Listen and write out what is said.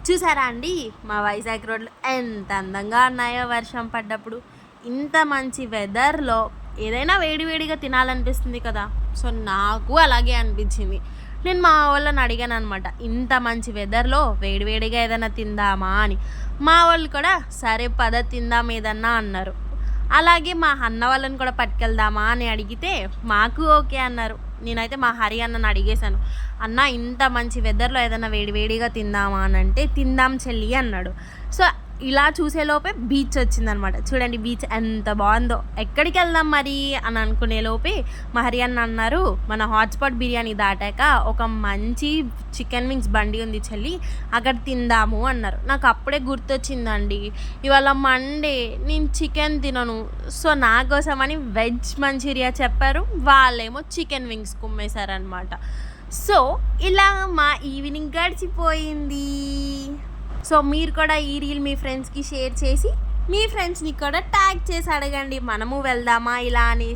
చూసారా అండి మా వైజాగ్ రోడ్లు ఎంత అందంగా ఉన్నాయో వర్షం పడ్డప్పుడు. ఇంత మంచి వెదర్లో ఏదైనా వేడివేడిగా తినాలనిపిస్తుంది కదా. సో నాకు అలాగే అనిపించింది. నేను మా వాళ్ళని అడిగాను అనమాట, ఇంత మంచి వెదర్లో వేడివేడిగా ఏదైనా తిందామా అని. మా వాళ్ళు కూడా సరే పద తిందాం ఏదన్నా అన్నారు. అలాగే మా అన్న వాళ్ళని కూడా పట్టుకెళ్దామా అని అడిగితే మాకు ఓకే అన్నారు. నేనైతే మా హరి అన్నని అడిగేశాను, అన్న ఇంత మంచి వెదర్లో ఏదైనా వేడివేడిగా తిందామా అని అంటే తిందాం చెల్లి అన్నాడు. సో ఇలా చూసేలోపే బీచ్ వచ్చిందనమాట. చూడండి బీచ్ ఎంత బాగుందో. ఎక్కడికి వెళ్దాం మరి అని అనుకునే లోపే మా హరి అన్న అన్నారు, మన హాట్స్పాట్ బిర్యానీ దాటాక ఒక మంచి చికెన్ వింగ్స్ బండి ఉంది చెల్లి, అక్కడ తిందాము అన్నారు. నాకు అప్పుడే గుర్తొచ్చిందండి, ఇవాళ మండే, నేను చికెన్ తినను. సో నా కోసమని వెజ్ మంచూరియా చెప్పారు, వాళ్ళేమో చికెన్ వింగ్స్ కుమ్మేశారనమాట. సో ఇలా మా ఈవినింగ్ గడిచిపోయింది. సో మీరు కూడా ఈ రీల్ మీ ఫ్రెండ్స్కి షేర్ చేసి మీ ఫ్రెండ్స్ని కూడా ట్యాగ్ చేసి అడగండి, మనము వెళ్దామా ఇలా అని.